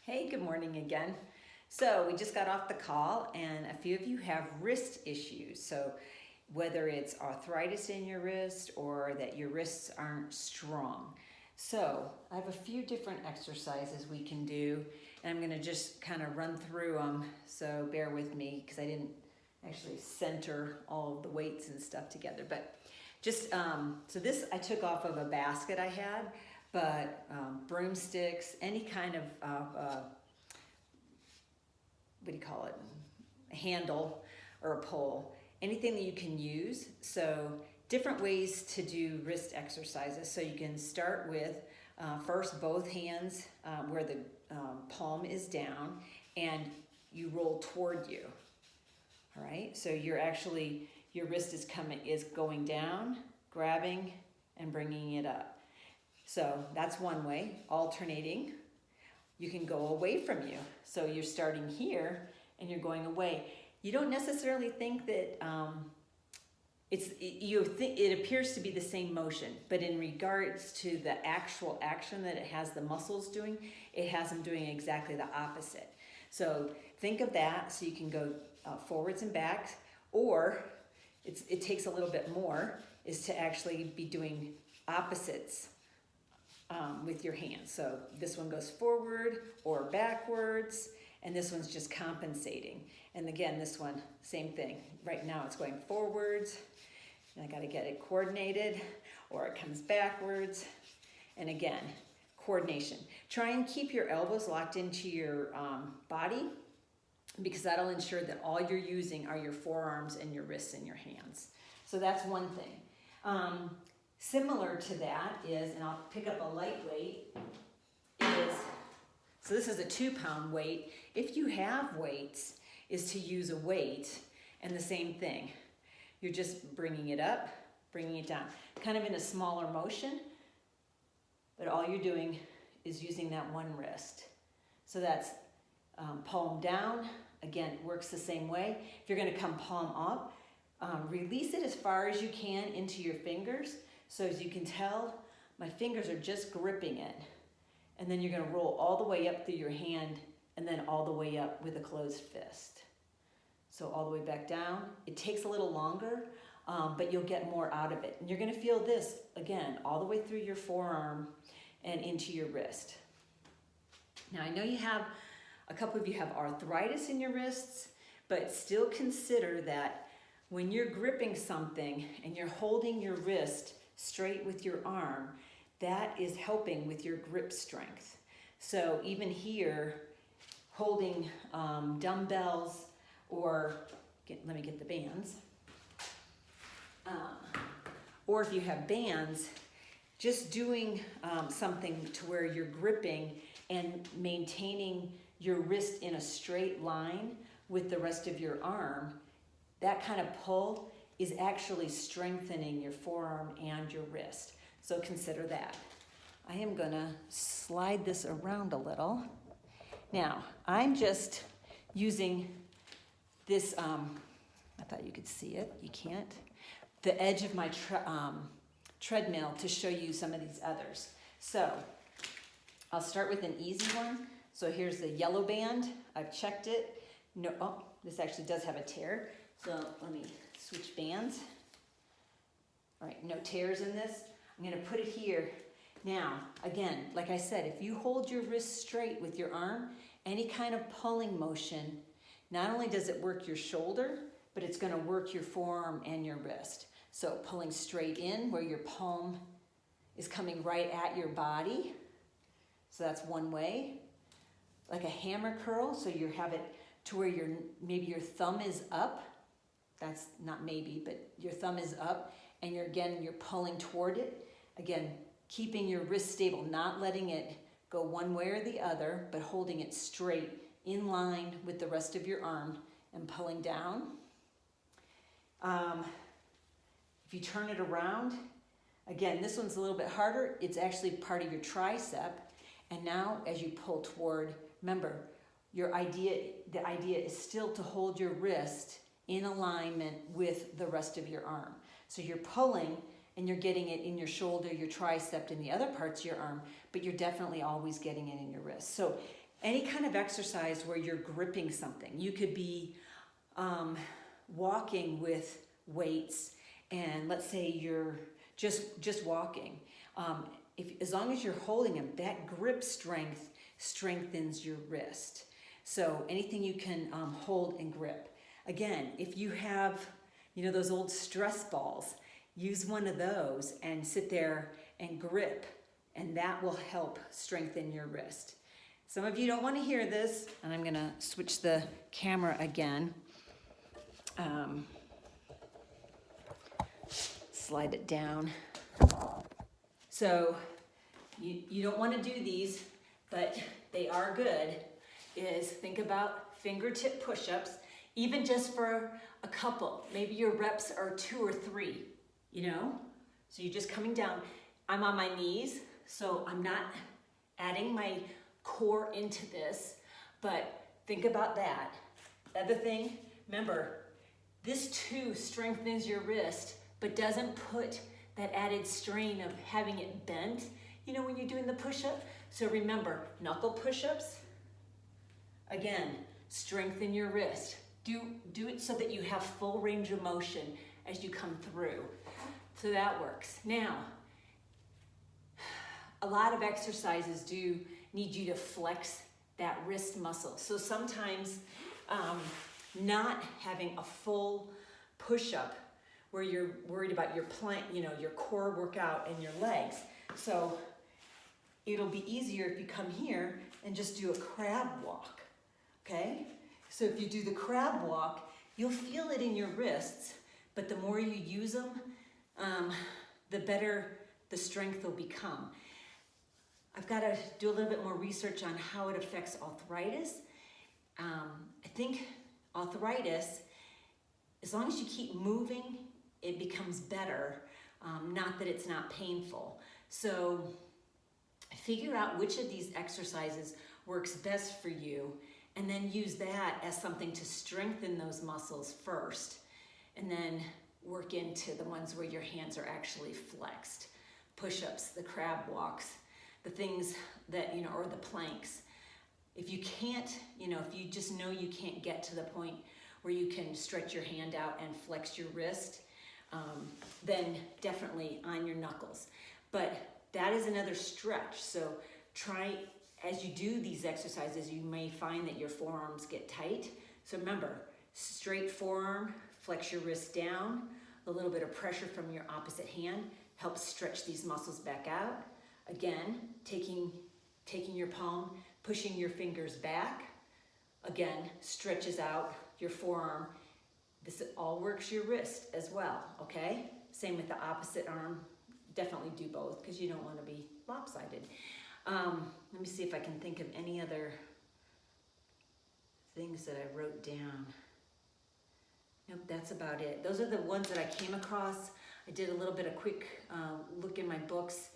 Hey, good morning again. So we just got off the call and a few of you have wrist issues. So whether it's arthritis in your wrist or that your wrists aren't strong. So I have a few different exercises we can do and I'm gonna just kind of run through them. So bear with me because I didn't actually center all of the weights and stuff together. But just, so this I took off of a basket I had. But broomsticks, any kind of, what do you call it, a handle or a pole, anything that you can use. So different ways to do wrist exercises. So you can start with first both hands where the palm is down and you roll toward you. All right, so you're actually, your wrist is going down, grabbing and bringing it up. So that's one way, alternating. You can go away from you. So you're starting here and you're going away. You don't necessarily think that it appears to be the same motion, but in regards to the actual action that it has the muscles doing, it has them doing exactly the opposite. So think of that so you can go forwards and backs, or it takes a little bit more, is to actually be doing opposites. With your hands. So this one goes forward or backwards, and this one's just compensating. And again, this one, same thing. Right now it's going forwards, and I gotta get it coordinated, or it comes backwards. And again, coordination. Try and keep your elbows locked into your body, because that'll ensure that all you're using are your forearms and your wrists and your hands. So that's one thing. Similar to that is, and I'll pick up a lightweight, so this is a 2-pound weight. If you have weights, is to use a weight, and the same thing. You're just bringing it up, bringing it down, kind of in a smaller motion, but all you're doing is using that one wrist. So that's palm down, again, it works the same way. If you're gonna come palm up, release it as far as you can into your fingers. So as you can tell, my fingers are just gripping it. And then you're gonna roll all the way up through your hand and then all the way up with a closed fist. So all the way back down. It takes a little longer, but you'll get more out of it. And you're gonna feel this, again, all the way through your forearm and into your wrist. Now I know a couple of you have arthritis in your wrists, but still consider that when you're gripping something and you're holding your wrist straight with your arm, that is helping with your grip strength. So even here, holding dumbbells, or let me get the bands, or if you have bands, just doing something to where you're gripping and maintaining your wrist in a straight line with the rest of your arm, that kind of pull is actually strengthening your forearm and your wrist. So consider that. I am gonna slide this around a little. Now, I'm just using this, I thought you could see it, you can't, the edge of my treadmill to show you some of these others. So, I'll start with an easy one. So here's the yellow band, I've checked it. No, oh, this actually does have a tear. So let me switch bands. All right, no tears in this. I'm gonna put it here. Now, again, like I said, if you hold your wrist straight with your arm, any kind of pulling motion, not only does it work your shoulder, but it's gonna work your forearm and your wrist. So pulling straight in where your palm is coming right at your body. So that's one way. Like a hammer curl, so you have it to where maybe your thumb is up. That's not maybe, but your thumb is up and you're pulling toward it. Again, keeping your wrist stable, not letting it go one way or the other, but holding it straight in line with the rest of your arm and pulling down. If you turn it around, again, this one's a little bit harder. It's actually part of your tricep. And now as you pull toward, remember, the idea is still to hold your wrist in alignment with the rest of your arm. So you're pulling and you're getting it in your shoulder, your tricep, and the other parts of your arm, but you're definitely always getting it in your wrist. So any kind of exercise where you're gripping something. You could be walking with weights, and let's say you're just walking. As long as you're holding them, that grip strength strengthens your wrist. So anything you can hold and grip. Again, if you have, those old stress balls, use one of those and sit there and grip, and that will help strengthen your wrist. Some of you don't want to hear this, and I'm gonna switch the camera again. Slide it down. So you don't want to do these, but they are good, is think about fingertip push-ups, even just for a couple. Maybe your reps are 2 or 3, So you're just coming down. I'm on my knees, so I'm not adding my core into this, but think about that. Other thing, remember, this too strengthens your wrist, but doesn't put that added strain of having it bent, when you're doing the push-up. So remember, knuckle push-ups, again, strengthen your wrist. Do it so that you have full range of motion as you come through. So that works. Now, a lot of exercises do need you to flex that wrist muscle. So sometimes not having a full push-up where you're worried about your plank, your core workout and your legs. So it'll be easier if you come here and just do a crab walk, okay? So if you do the crab walk, you'll feel it in your wrists, but the more you use them, the better the strength will become. I've got to do a little bit more research on how it affects arthritis. I think arthritis, as long as you keep moving, it becomes better, not that it's not painful. So figure out which of these exercises works best for you, and then use that as something to strengthen those muscles first, and then work into the ones where your hands are actually flexed. Push-ups, the crab walks, the things that, or the planks. If you can't, if you just know you can't get to the point where you can stretch your hand out and flex your wrist, then definitely on your knuckles. But that is another stretch. So try, as you do these exercises, you may find that your forearms get tight. So remember, straight forearm, flex your wrist down, a little bit of pressure from your opposite hand helps stretch these muscles back out. Again, taking your palm, pushing your fingers back, again, stretches out your forearm. This all works your wrist as well, okay? Same with the opposite arm. Definitely do both because you don't want to be lopsided. Let me see if I can think of any other things that I wrote down. Nope, that's about it. Those are the ones that I came across. I did a little bit of quick look in my books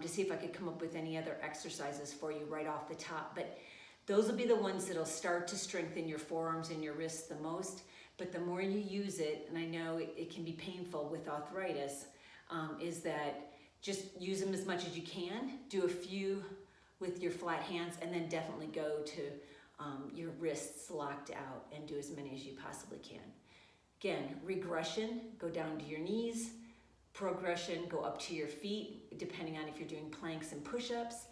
to see if I could come up with any other exercises for you right off the top. But those will be the ones that'll start to strengthen your forearms and your wrists the most. But the more you use it, and I know it can be painful with arthritis, is that just use them as much as you can. Do a few with your flat hands, and then definitely go to your wrists locked out and do as many as you possibly can. Again, regression, go down to your knees. Progression, go up to your feet, depending on if you're doing planks and push-ups.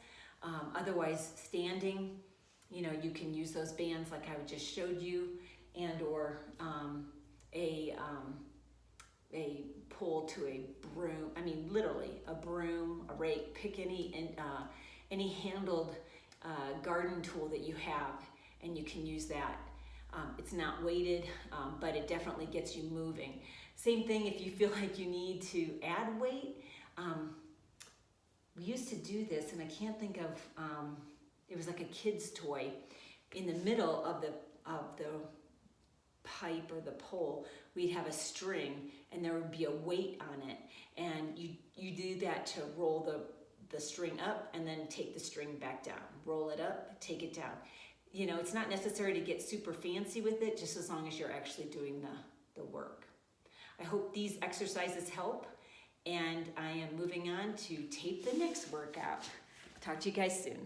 Otherwise, standing, you can use those bands like I just showed you, and or a pull to a broom. I mean, literally a broom, a rake. Pick any handled garden tool that you have, and you can use that. It's not weighted, but it definitely gets you moving. Same thing if you feel like you need to add weight. We used to do this, and I can't think of, it was like a kid's toy. In the middle of the pipe or the pole, we'd have a string, and there would be a weight on it. And you do that to roll the string up and then take the string back down. Roll it up, take it down. It's not necessary to get super fancy with it, just as long as you're actually doing the work. I hope these exercises help, and I am moving on to tape the next workout. Talk to you guys soon.